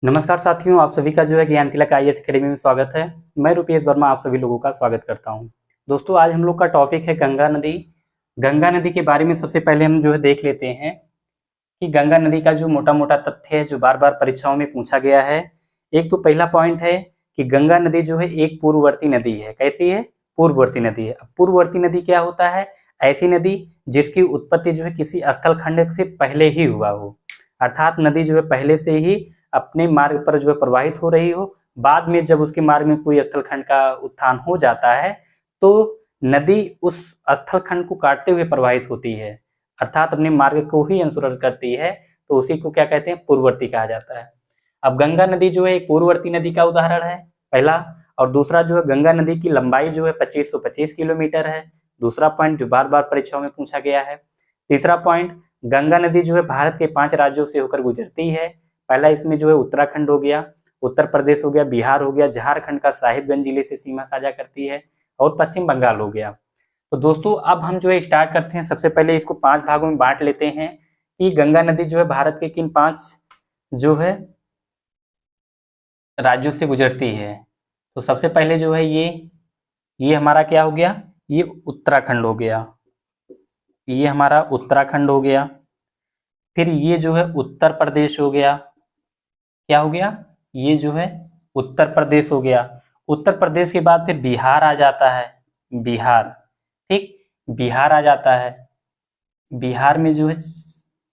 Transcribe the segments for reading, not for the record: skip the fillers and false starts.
नमस्कार साथियों, आप सभी का जो है ज्ञान तिलक आईएएस एकेडमी में स्वागत है। मैं रुपेश वर्मा आप सभी लोगों का स्वागत करता हूं। दोस्तों, आज हम लोग का टॉपिक है गंगा नदी। गंगा नदी के बारे में सबसे पहले हम जो है देख लेते हैं कि गंगा नदी का जो मोटा मोटा तथ्य है जो बार बार परीक्षाओं में पूछा गया है। एक तो पहला पॉइंट है कि गंगा नदी जो है एक पूर्ववर्ती नदी है। कैसी है? पूर्ववर्ती नदी है। पूर्ववर्ती नदी क्या होता है? ऐसी नदी जिसकी उत्पत्ति जो है किसी स्थल खंड से पहले ही हुआ हो, अर्थात नदी जो है पहले से ही अपने मार्ग पर जो है प्रवाहित हो रही हो। बाद में जब उसके मार्ग में कोई स्थल खंड का उत्थान हो जाता है तो नदी उस स्थल खंड को काटते हुए प्रवाहित होती है, अर्थात अपने मार्ग को ही अनुसरण करती है। तो उसी को क्या कहते हैं? पूर्ववर्ती कहा जाता है। अब गंगा नदी जो है एक पूर्ववर्ती नदी का उदाहरण है, पहला। और दूसरा जो है गंगा नदी की लंबाई जो है 2525 किलोमीटर है। दूसरा पॉइंट जो बार बार परीक्षाओं में पूछा गया है। तीसरा पॉइंट, गंगा नदी जो है भारत के 5 राज्यों से होकर गुजरती है। पहला इसमें जो है उत्तराखंड हो गया, उत्तर प्रदेश हो गया, बिहार हो गया, झारखंड का साहिबगंज जिले से सीमा साझा करती है, और पश्चिम बंगाल हो गया। तो दोस्तों, अब हम जो है स्टार्ट करते हैं। सबसे पहले इसको 5 भागों में बांट लेते हैं कि गंगा नदी जो है भारत के किन 5 जो है राज्यों से गुजरती है। तो सबसे पहले जो है ये हमारा क्या हो गया? ये उत्तराखंड हो गया। ये हमारा उत्तराखंड हो गया। फिर ये जो है उत्तर प्रदेश हो गया। क्या हो गया? ये जो है उत्तर प्रदेश हो गया। उत्तर प्रदेश के बाद फिर बिहार आ जाता है। बिहार, ठीक, बिहार आ जाता है। बिहार में जो है,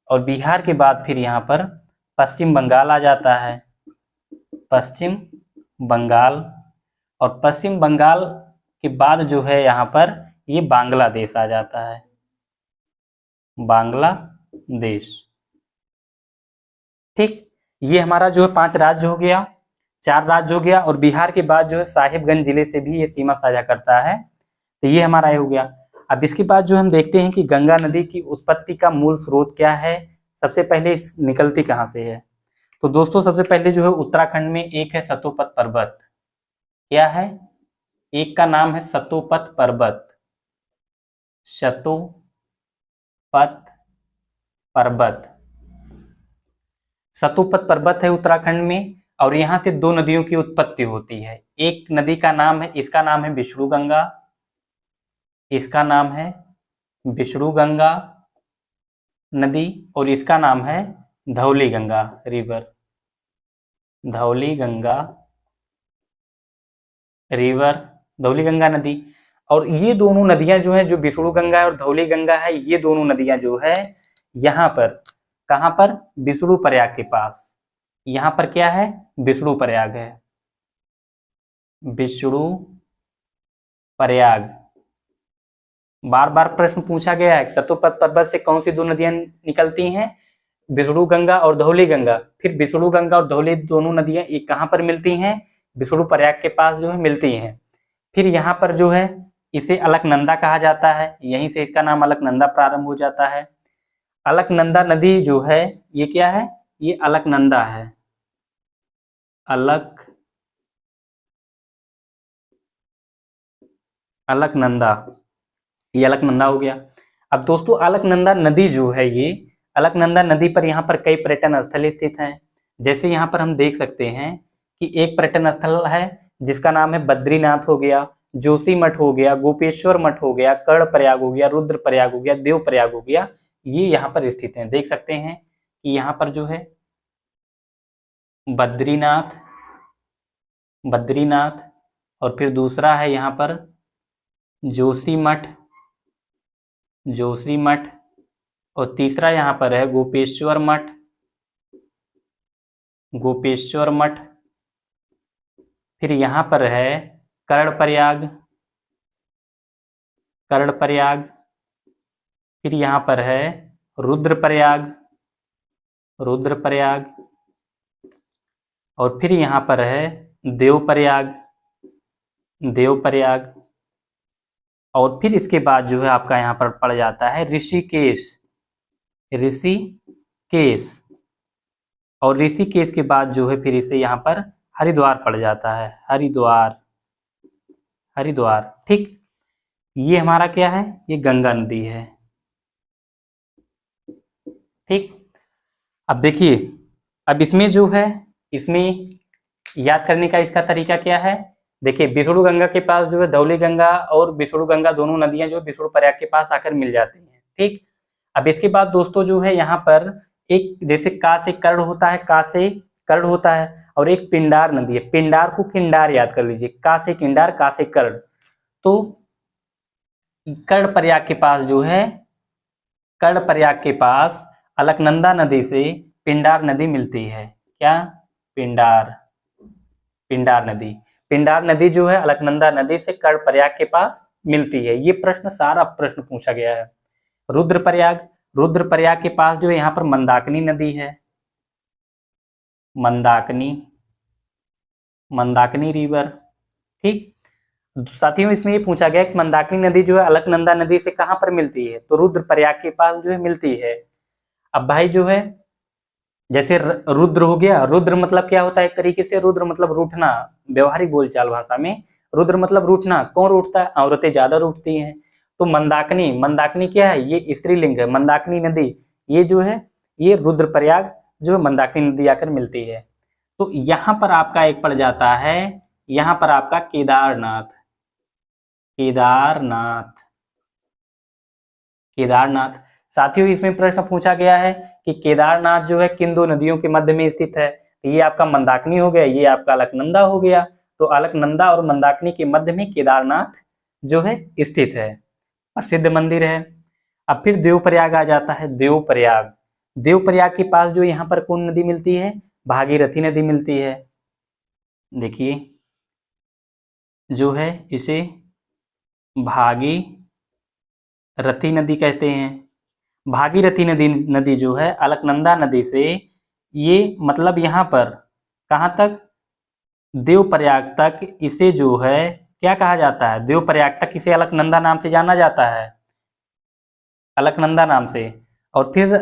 और बिहार के बाद फिर यहाँ पर पश्चिम बंगाल आ जाता है। पश्चिम बंगाल, और पश्चिम बंगाल के बाद जो है यहाँ पर ये बांग्लादेश आ जाता है। बांग्लादेश, ठीक। ये हमारा जो है 5 राज्य हो गया, 4 राज्य हो गया, और बिहार के बाद जो है साहिबगंज जिले से भी ये सीमा साझा करता है। तो ये हमारा ये हो गया। अब इसके बाद जो हम देखते हैं कि गंगा नदी की उत्पत्ति का मूल स्रोत क्या है। सबसे पहले इस निकलती कहाँ से है? तो दोस्तों, सबसे पहले जो है उत्तराखंड में एक है सतोपत पर्वत। क्या है? एक का नाम है सतोपत पर्वत। सतोपत पर्वत, सतोपत पर्वत है उत्तराखंड में, और यहाँ से 2 नदियों की उत्पत्ति होती है। एक नदी का नाम है, इसका नाम है विष्णु गंगा। इसका नाम है विष्णु गंगा नदी, और इसका नाम है धौली गंगा रिवर। धौली गंगा रिवर, धौली गंगा नदी। और ये दोनों नदियां जो है, जो विष्णु गंगा और धौली गंगा है, ये दोनों नदियां जो है यहाँ पर, कहाँ पर? विष्णु प्रयाग के पास। यहाँ पर क्या है? विष्णु प्रयाग है। विष्णु प्रयाग। बार बार प्रश्न पूछा गया है, सतोपत पर्वत से कौन सी 2 नदियां निकलती हैं? विष्णु गंगा और धौली गंगा। फिर विष्णु गंगा और धौली दोनों नदियां एक कहाँ पर मिलती हैं? विष्णु प्रयाग के पास जो है मिलती हैं। फिर यहाँ पर जो है इसे अलकनंदा कहा जाता है, यहीं से इसका नाम अलकनंदा प्रारंभ हो जाता है। अलकनंदा नदी जो है ये क्या है? ये अलकनंदा है। अलकनंदा, ये अलकनंदा हो गया। अब दोस्तों, अलकनंदा नदी जो है, ये अलकनंदा नदी पर यहाँ पर कई पर्यटन स्थल स्थित हैं। जैसे यहाँ पर हम देख सकते हैं कि एक पर्यटन स्थल है जिसका नाम है बद्रीनाथ हो गया, जोशीमठ हो गया, गोपेश्वर मठ हो गया, कर्णप्रयाग हो गया, रुद्रप्रयाग हो गया, देवप्रयाग हो गया। ये यहाँ पर स्थित हैं। देख सकते हैं कि यहाँ पर जो है बद्रीनाथ, बद्रीनाथ, और फिर दूसरा है यहाँ पर जोशीमठ, जोशीमठ, और तीसरा यहाँ पर है गोपेश्वर मठ, गोपेश्वर मठ। फिर यहाँ पर है कर्णप्रयाग, कर्णप्रयाग। फिर यहाँ पर है रुद्रप्रयाग, रुद्रप्रयाग, और फिर यहाँ पर है देवप्रयाग, देवप्रयाग। और फिर इसके बाद जो है आपका यहाँ पर पड़ जाता है ऋषिकेश, ऋषिकेश। और ऋषिकेश के बाद जो है फिर इसे यहाँ पर हरिद्वार पड़ जाता है, हरिद्वार, हरिद्वार, ठीक। ये हमारा क्या है? ये गंगा नदी है, ठीक। अब देखिए, अब इसमें जो है इसमें याद करने का इसका तरीका क्या है, देखिए विष्णु गंगा के पास जो है धौली गंगा और विष्णु गंगा दोनों नदियां जो विष्णु प्रयाग के पास आकर मिल जाती हैं। ठीक, अब इसके बाद दोस्तों जो है यहाँ पर एक जैसे का से कर्ण होता है, का से कर्ण होता है, और एक पिंडार नदी है। पिंडार को किंडार याद कर लीजिए, का से किंडार, का से कर्ण। तो कर्ण प्रयाग के पास जो है, कर्ण प्रयाग के पास अलकनंदा नदी से पिंडार नदी मिलती है। क्या? पिंडार, पिंडार नदी। पिंडार नदी जो है अलकनंदा नदी से कर्ण प्रयाग के पास मिलती है। ये प्रश्न सारा प्रश्न पूछा गया है। रुद्रप्रयाग, रुद्रप्रयाग के पास जो है यहाँ पर मंदाकिनी नदी है, मंदाकिनी, मंदाकिनी रिवर। ठीक, साथियों इसमें ये पूछा गया कि मंदाकिनी नदी जो है अलकनंदा नदी से कहां पर मिलती है, तो रुद्रप्रयाग के पास जो है मिलती है। अब भाई जो है जैसे रुद्र हो गया, रुद्र मतलब क्या होता है, एक तरीके से रुद्र मतलब रूठना, व्यवहारिक बोलचाल भाषा में रुद्र मतलब रूठना। कौन रूठता है? औरतें ज्यादा रूठती हैं। तो मंदाकिनी, मंदाकिनी क्या है? ये स्त्रीलिंग है। मंदाकिनी नदी ये जो है ये रुद्रप्रयाग जो है मंदाकिनी नदी आकर मिलती है। तो यहां पर आपका एक पड़ जाता है, यहां पर आपका केदारनाथ, केदारनाथ, केदारनाथ। साथियों इसमें प्रश्न पूछा गया है कि केदारनाथ जो है किन दो नदियों के मध्य में स्थित है। तो ये आपका मंदाकिनी हो गया, ये आपका अलकनंदा हो गया। तो अलकनंदा और मंदाकिनी के मध्य में केदारनाथ जो है स्थित है, प्रसिद्ध मंदिर है। अब फिर देवप्रयाग आ जाता है, देवप्रयाग। देवप्रयाग के पास जो यहाँ पर कौन नदी मिलती है? भागीरथी नदी मिलती है। देखिए जो है इसे भागीरथी नदी कहते हैं। भागीरथी नदी जो है अलकनंदा नदी से ये मतलब यहाँ पर कहाँ तक? देवप्रयाग तक इसे जो है क्या कहा जाता है? देवप्रयाग तक इसे अलकनंदा नाम से जाना जाता है, अलकनंदा नाम से। और फिर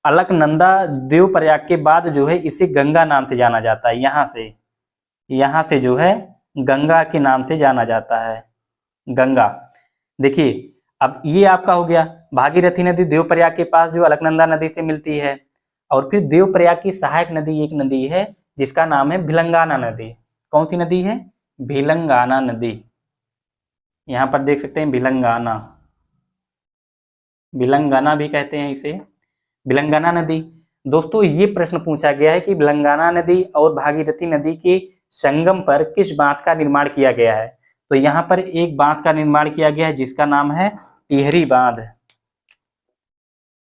अलकनंदा देवप्रयाग के बाद जो है इसे गंगा नाम से जाना जाता है। यहाँ से जो है गंगा के नाम से जाना जाता है, गंगा। देखिए अब ये आपका हो गया भागीरथी नदी देवप्रयाग के पास जो अलकनंदा नदी से मिलती है। और फिर देवप्रयाग की सहायक नदी एक नदी है जिसका नाम है भिलंगाना नदी। कौन सी नदी है? भिलंगाना नदी। यहाँ पर देख सकते हैं भिलंगाना, भिलंगाना भी कहते हैं इसे, भिलंगाना नदी। दोस्तों ये प्रश्न पूछा गया है कि भिलंगाना नदी और भागीरथी नदी के संगम पर किस बांध का निर्माण किया गया है। तो यहाँ पर एक बांध का निर्माण किया गया है जिसका नाम है टिहरी बांध।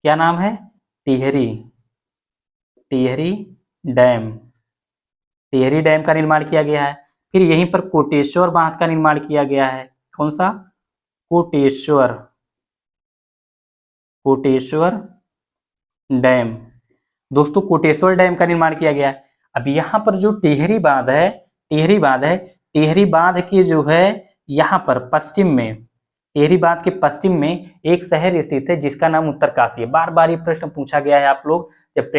क्या नाम है? टिहरी, टिहरी डैम, टिहरी डैम का निर्माण किया गया है। फिर यहीं पर कोटेश्वर बांध का निर्माण किया गया है। कौन सा? कोटेश्वर, कोटेश्वर डैम। दोस्तों कोटेश्वर डैम का निर्माण किया गया है। अब यहाँ पर जो टिहरी बांध है, टिहरी बांध है, टिहरी बांध के जो है यहाँ पर पश्चिम में, टिहरी बांध के पश्चिम में एक शहर स्थित है जिसका नाम उत्तरकाशी है। बार बार ये प्रश्न पूछा गया है। आप लोग जब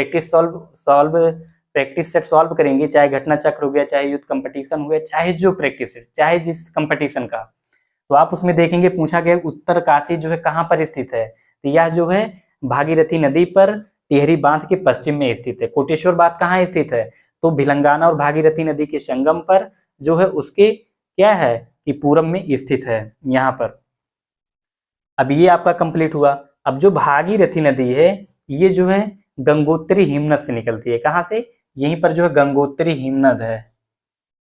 प्रैक्टिस सेट सॉल्व करेंगे, चाहे घटना चक्र हो गया, चाहे युद्ध कंपटीशन हो गया, चाहे जो प्रैक्टिस सेट, चाहे जिस कंपटीशन का, तो आप उसमें देखेंगे पूछा गया उत्तरकाशी जो है कहाँ पर स्थित है। तो यह जो है भागीरथी नदी पर टिहरी बांध के पश्चिम में स्थित है। कोटेश्वर बांध कहाँ स्थित है? तो भिलंगाना और भागीरथी नदी के संगम पर जो है उसके क्या है कि पूरब में स्थित है यहाँ पर। अब ये आपका कंप्लीट हुआ। अब जो भागीरथी नदी है ये जो है गंगोत्री हिमनद से निकलती है। कहाँ से? यहीं पर जो है गंगोत्री हिमनद है।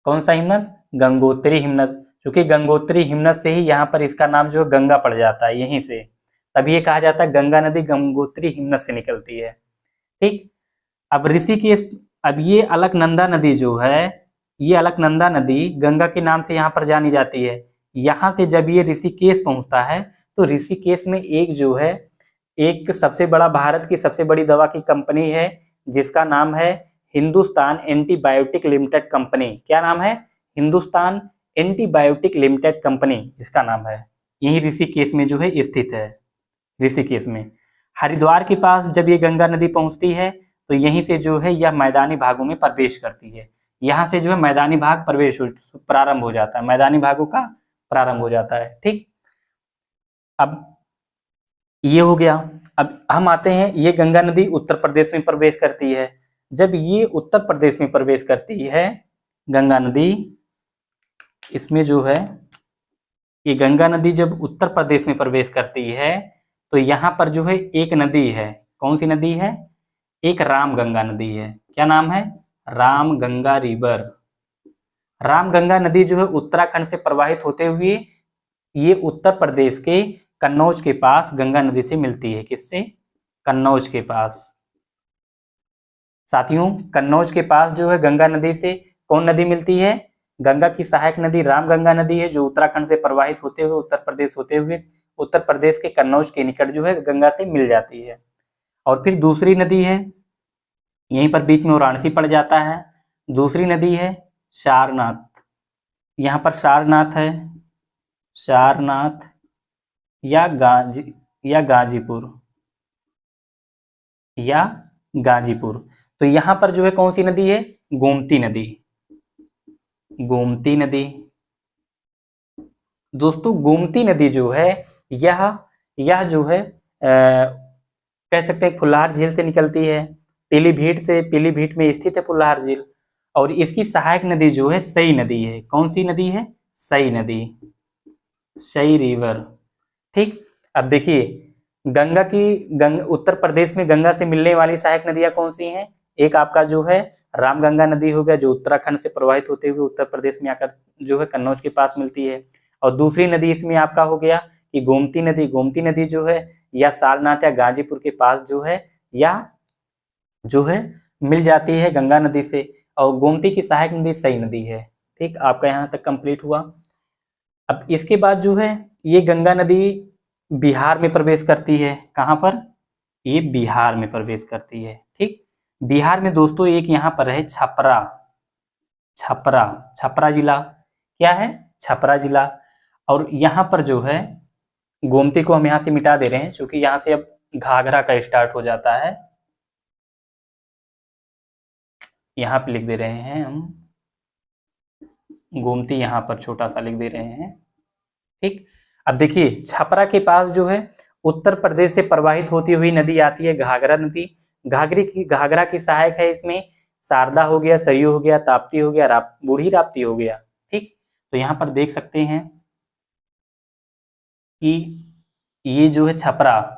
कौन सा हिमनद? गंगोत्री हिमनद। क्योंकि गंगोत्री हिमनद से ही यहाँ पर इसका नाम जो है गंगा पड़ जाता है यहीं से, तभी ये कहा जाता है गंगा नदी गंगोत्री हिमनद से निकलती है। ठीक, अब ऋषिकेश, अब ये अलकनंदा नदी जो है, ये अलकनंदा नदी गंगा के नाम से यहाँ पर जानी जाती है। यहाँ से जब ये ऋषिकेश पहुंचता है तो ऋषिकेश में एक जो है एक सबसे बड़ा, भारत की सबसे बड़ी दवा की कंपनी है जिसका नाम है हिंदुस्तान एंटीबायोटिक लिमिटेड कंपनी। क्या नाम है? हिंदुस्तान एंटीबायोटिक लिमिटेड कंपनी इसका नाम है। यही ऋषिकेश में जो है स्थित है। ऋषिकेश में हरिद्वार के पास जब ये गंगा नदी पहुंचती है तो यहीं से जो है यह मैदानी भागों में प्रवेश करती है। यहाँ से जो है मैदानी भाग प्रारंभ हो जाता है, मैदानी भागों का प्रारंभ हो जाता है। ठीक, अब ये हो गया। अब हम आते हैं, ये गंगा नदी उत्तर प्रदेश में प्रवेश करती है। जब ये उत्तर प्रदेश में प्रवेश करती है गंगा नदी, इसमें जो है ये गंगा नदी जब उत्तर प्रदेश में प्रवेश करती है तो यहाँ पर जो है एक नदी है। कौन सी नदी है? एक रामगंगा नदी है। क्या नाम है? रामगंगा रिवर। रामगंगा नदी जो है उत्तराखंड से प्रवाहित होते हुए ये उत्तर प्रदेश के कन्नौज के पास गंगा नदी से मिलती है। किससे? कन्नौज के पास। साथियों, कन्नौज के पास जो है गंगा नदी से कौन नदी मिलती है? गंगा की सहायक नदी रामगंगा नदी है, जो उत्तराखंड से प्रवाहित होते हुए उत्तर प्रदेश होते हुए उत्तर प्रदेश के कन्नौज के निकट जो है गंगा से मिल जाती है। और फिर दूसरी नदी है, यहीं पर बीच में वाराणसी पड़ जाता है। दूसरी नदी है सारनाथ। यहाँ पर सारनाथ है, सारनाथ या गाजीपुर। तो यहाँ पर जो है कौन सी नदी है? गोमती नदी। गोमती नदी। दोस्तों, गोमती नदी जो है यह जो है कह सकते हैं फुल्हार झील से निकलती है। पीलीभीत में स्थित है फुल्हार झील। और इसकी सहायक नदी जो है सई नदी है। कौन सी नदी है? सई नदी, सई रिवर। ठीक। अब देखिए उत्तर प्रदेश में गंगा से मिलने वाली सहायक नदियां कौन सी हैं? एक आपका जो है रामगंगा नदी हो गया, जो उत्तराखंड से प्रवाहित होते हुए उत्तर प्रदेश में आकर जो है कन्नौज के पास मिलती है। और दूसरी नदी इसमें आपका हो गया कि गोमती नदी। गोमती नदी जो है या सारनाथ या गाजीपुर के पास जो है मिल जाती है गंगा नदी से। और गोमती की सहायक नदी सई नदी है। ठीक, आपका यहाँ तक कंप्लीट हुआ। अब इसके बाद जो है ये गंगा नदी बिहार में प्रवेश करती है। कहाँ पर? ये बिहार में प्रवेश करती है। ठीक, बिहार में दोस्तों एक यहाँ पर है छपरा जिला। क्या है? छपरा जिला। और यहाँ पर जो है गोमती को हम यहाँ से मिटा दे रहे हैं, क्योंकि यहाँ से अब घाघरा का स्टार्ट हो जाता है। यहाँ पे लिख दे रहे हैं हम गोमती, यहाँ पर छोटा सा लिख दे रहे हैं। ठीक। अब देखिए छपरा के पास जो है उत्तर प्रदेश से प्रवाहित होती हुई नदी आती है घाघरा नदी। घाघरा की सहायक है इसमें शारदा हो गया, सरयू हो गया, ताप्ती हो गया, बूढ़ी राप्ती हो गया। ठीक, तो यहाँ पर देख सकते हैं कि ये जो है छपरा,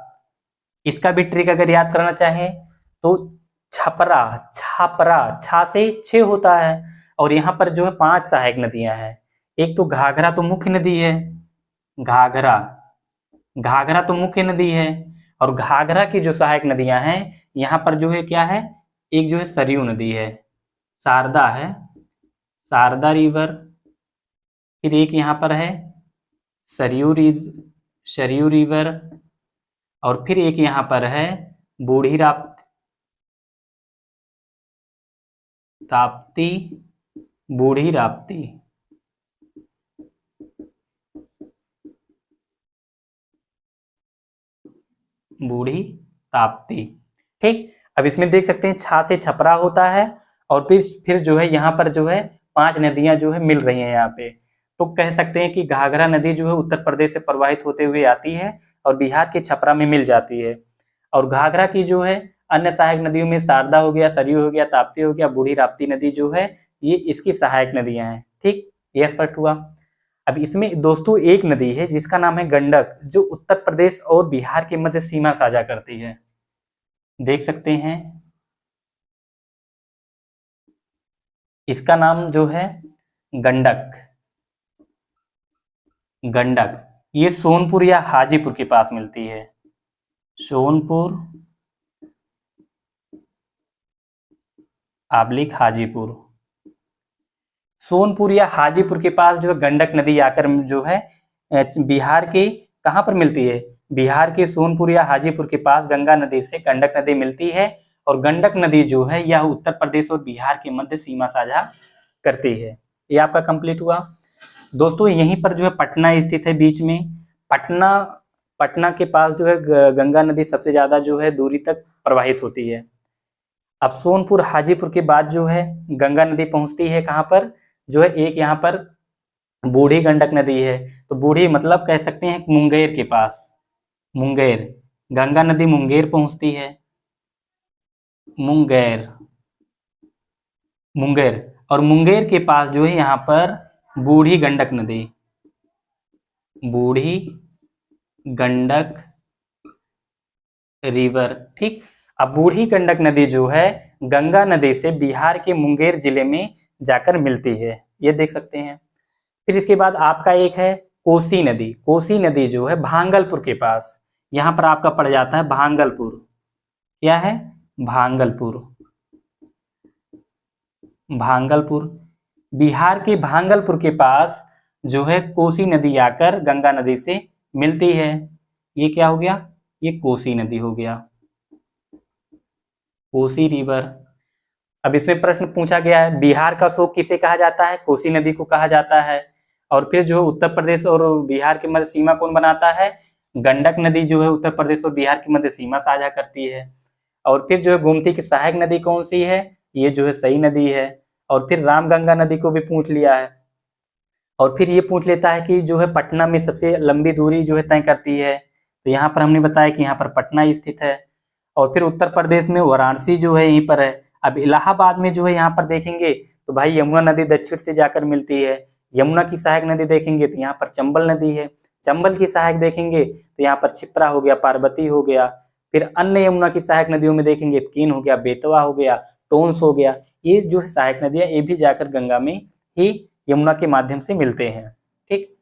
इसका भी ट्रिक अगर याद करना चाहें तो छपरा छा से 6 होता है। और यहाँ पर जो है 5 सहायक नदियां हैं। एक तो घाघरा तो मुख्य नदी है, घाघरा तो मुख्य नदी है। और घाघरा की जो सहायक नदियां हैं यहाँ पर जो है क्या है? एक जो है सरयू नदी है, शारदा है, शारदा रिवर। फिर एक यहाँ पर है सरयू रिवर। और फिर एक यहाँ पर है बूढ़ी ताप्ती, बूढ़ी राप्ती। बूढ़ी ताप्ती। ठीक, अब इसमें देख सकते हैं छा से छपरा होता है। और फिर जो है यहाँ पर जो है 5 नदियां जो है मिल रही हैं यहाँ पे। तो कह सकते हैं कि घाघरा नदी जो है उत्तर प्रदेश से प्रवाहित होते हुए आती है और बिहार के छपरा में मिल जाती है। और घाघरा की जो है अन्य सहायक नदियों में शारदा हो गया, सरयू हो गया, ताप्ती हो गया, बूढ़ी राप्ती नदी जो है ये इसकी सहायक नदियां हैं। ठीक, ये स्पष्ट हुआ। अब इसमें दोस्तों एक नदी है जिसका नाम है गंडक, जो उत्तर प्रदेश और बिहार के मध्य सीमा साझा करती है। देख सकते हैं इसका नाम जो है गंडक। ये सोनपुर या हाजीपुर के पास मिलती है। सोनपुर / हाजीपुर। सोनपुर या हाजीपुर के पास जो है गंडक नदी आकर जो है बिहार के कहाँ पर मिलती है? बिहार के सोनपुर या हाजीपुर के पास गंगा नदी से गंडक नदी मिलती है। और गंडक नदी जो है यह उत्तर प्रदेश और बिहार के मध्य सीमा साझा करती है। ये आपका कंप्लीट हुआ। दोस्तों यहीं पर जो है पटना स्थित है बीच में। पटना के पास जो है गंगा नदी सबसे ज्यादा जो है दूरी तक प्रवाहित होती है। अब सोनपुर हाजीपुर के बाद जो है गंगा नदी पहुंचती है कहाँ पर? जो है एक यहाँ पर बूढ़ी गंडक नदी है। तो बूढ़ी मतलब कह सकते हैं मुंगेर के पास, मुंगेर, गंगा नदी मुंगेर पहुंचती है, मुंगेर। मुंगेर, और मुंगेर के पास जो है यहाँ पर बूढ़ी गंडक नदी, बूढ़ी गंडक रिवर। ठीक, अब बूढ़ी गंडक नदी जो है गंगा नदी से बिहार के मुंगेर जिले में जाकर मिलती है, ये देख सकते हैं। फिर इसके बाद आपका एक है कोसी नदी। कोसी नदी जो है भागलपुर के पास, यहाँ पर आपका पड़ जाता है भागलपुर। क्या है? भागलपुर। भागलपुर, बिहार के भागलपुर के पास जो है कोसी नदी आकर गंगा नदी से मिलती है। ये क्या हो गया? ये कोसी नदी हो गया, कोसी रिवर। अब इसमें प्रश्न पूछा गया है बिहार का शोक किसे कहा जाता है? कोसी नदी को कहा जाता है। और फिर जो उत्तर प्रदेश और बिहार के मध्य सीमा कौन बनाता है? गंडक नदी जो है उत्तर प्रदेश और बिहार की मध्य सीमा साझा करती है। और फिर जो है गोमती की सहायक नदी कौन सी है? ये जो है सई नदी है। और फिर रामगंगा नदी को भी पूछ लिया है। और फिर ये पूछ लेता है कि जो है पटना में सबसे लंबी दूरी जो है तय करती है, तो यहाँ पर हमने बताया कि यहाँ पर पटना स्थित है। और फिर उत्तर प्रदेश में वाराणसी जो है यहीं पर है। अब इलाहाबाद में जो है यहाँ पर देखेंगे तो भाई यमुना नदी दक्षिण से जाकर मिलती है। यमुना की सहायक नदी देखेंगे तो यहाँ पर चंबल नदी है। चंबल की सहायक देखेंगे तो यहाँ पर छिप्रा हो गया, पार्वती हो गया। फिर अन्य यमुना की सहायक नदियों में देखेंगे कीन हो गया, बेतवा हो गया, टोंस हो गया। ये जो है सहायक नदियां ये भी जाकर गंगा में ही यमुना के माध्यम से मिलते हैं। ठीक,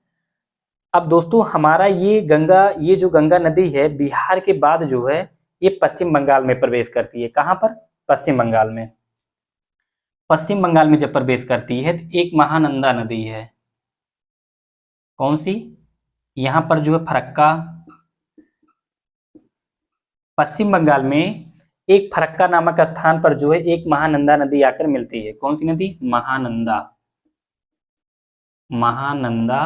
अब दोस्तों हमारा ये जो गंगा नदी है बिहार के बाद जो है ये पश्चिम बंगाल में प्रवेश करती है। कहाँ पर? पश्चिम बंगाल में। पश्चिम बंगाल में जब प्रवेश करती है तो एक महानंदा नदी है। कौन सी? यहाँ पर जो है फरक्का, पश्चिम बंगाल में एक फरक्का नामक स्थान पर जो है एक महानंदा नदी आकर मिलती है। कौन सी नदी? महानंदा, महानंदा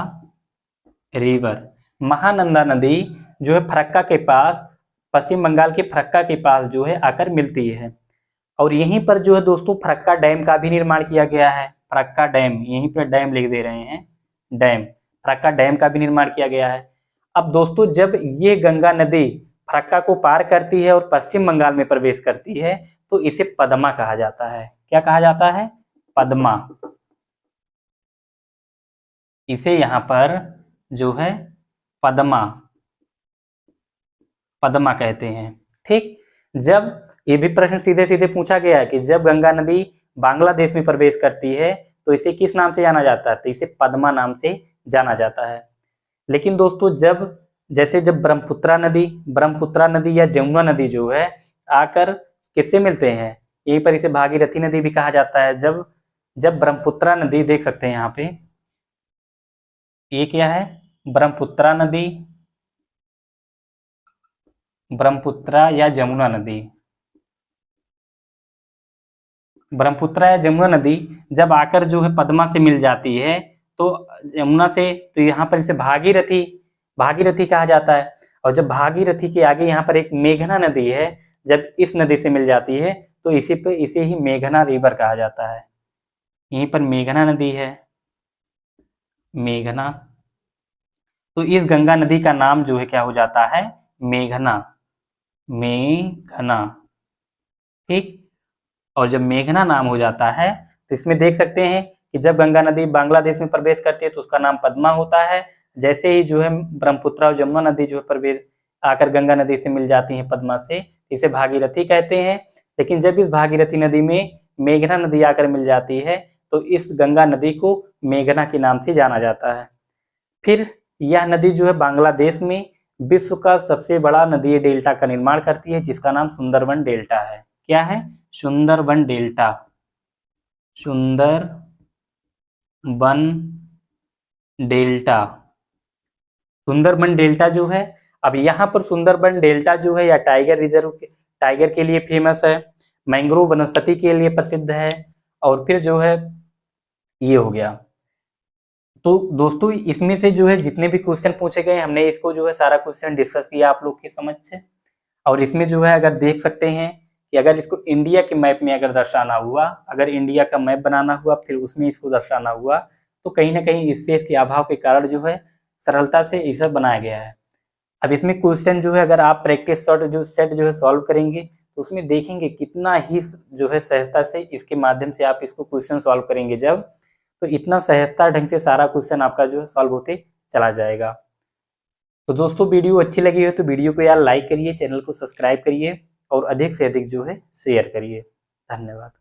रिवर। महानंदा नदी जो है फरक्का के पास, पश्चिम बंगाल के फरक्का के पास जो है आकर मिलती है। और यहीं पर जो है दोस्तों फरक्का डैम का भी निर्माण किया गया है। फरक्का डैम, यहीं पर डैम लिख दे रहे हैं, डैम, फरक्का डैम का भी निर्माण किया गया है। अब दोस्तों जब ये गंगा नदी फरक्का को पार करती है और पश्चिम बंगाल में प्रवेश करती है तो इसे पद्मा कहा जाता है। क्या कहा जाता है? पद्मा। इसे यहाँ पर जो है पद्मा, पद्मा कहते हैं। ठीक, जब ये भी प्रश्न सीधे सीधे पूछा गया है कि जब गंगा नदी बांग्लादेश में प्रवेश करती है तो इसे किस नाम से जाना जाता है? तो इसे पद्मा नाम से जाना जाता है। लेकिन दोस्तों जब ब्रह्मपुत्रा नदी या जमुना नदी जो है आकर किससे मिलते हैं? यहीं पर इसे भागीरथी नदी भी कहा जाता है। जब ब्रह्मपुत्रा नदी, देख सकते हैं यहाँ पे, ये क्या है? ब्रह्मपुत्रा नदी, ब्रह्मपुत्रा या जमुना नदी, ब्रह्मपुत्रा या जमुना नदी जब आकर जो है पद्मा से मिल जाती है तो यमुना से, तो यहाँ पर इसे भागीरथी कहा जाता है। और जब भागीरथी के आगे यहाँ पर एक मेघना नदी है, जब इस नदी से मिल जाती है तो इसे ही मेघना रिवर कहा जाता है। यहीं पर मेघना नदी है, मेघना। तो इस गंगा नदी का नाम जो है क्या हो जाता है? मेघना, मेघना। ठीक, और जब मेघना नाम हो जाता है तो इसमें देख सकते हैं कि जब गंगा नदी बांग्लादेश में प्रवेश करती है तो उसका नाम पद्मा होता है। जैसे ही जो है ब्रह्मपुत्रा और जमुना नदी जो है प्रवेश आकर गंगा नदी से मिल जाती है पद्मा से, इसे भागीरथी कहते हैं। लेकिन जब इस भागीरथी नदी में मेघना नदी आकर मिल जाती है तो इस गंगा नदी को मेघना के नाम से जाना जाता है। फिर यह नदी जो है बांग्लादेश में विश्व का सबसे बड़ा नदी डेल्टा का निर्माण करती है, जिसका नाम सुंदरबन डेल्टा है। क्या है? Sundarban delta, Sundarban delta. Sundarban delta जो है, अब यहाँ पर सुंदरबन डेल्टा जो है या टाइगर रिजर्व, टाइगर के लिए फेमस है, मैंग्रोव वनस्पति के लिए प्रसिद्ध है। और फिर जो है ये हो गया। तो दोस्तों इसमें से जो है जितने भी क्वेश्चन पूछे गए हमने इसको जो है सारा क्वेश्चन डिस्कस किया आप लोग के समझ से। और इसमें जो है अगर देख सकते हैं कि अगर इसको इंडिया के मैप में अगर दर्शाना हुआ, अगर इंडिया का मैप बनाना हुआ फिर उसमें इसको दर्शाना हुआ तो कहीं ना कहीं स्पेस के अभाव के कारण जो है सरलता से इसे बनाया गया है। अब इसमें क्वेश्चन जो है अगर आप प्रैक्टिस सेट जो है सॉल्व करेंगे तो उसमें देखेंगे कितना ही जो है सहजता से इसके माध्यम से आप इसको क्वेश्चन सॉल्व करेंगे जब, तो इतना सहजता ढंग से सारा क्वेश्चन आपका जो है सॉल्व होते चला जाएगा। तो दोस्तों वीडियो अच्छी लगी हो तो वीडियो को यार लाइक करिए, चैनल को सब्सक्राइब करिए और अधिक से अधिक जो है शेयर करिए। धन्यवाद।